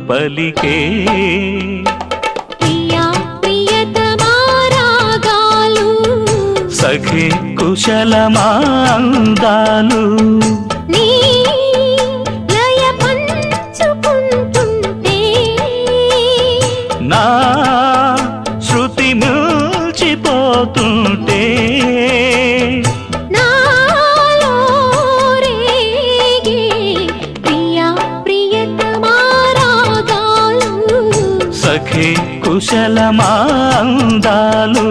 పలికే ప్రియా ప్రియతమా రాగాలు సఖి కుశలమా అందాలు నీ లయ పంచుకుంటుంటే నా శృతి మిల్చిపోతుంటే నాలో రేగే ప్రియా ప్రియతమా రాగాలు సఖి కుశలమా అందాలు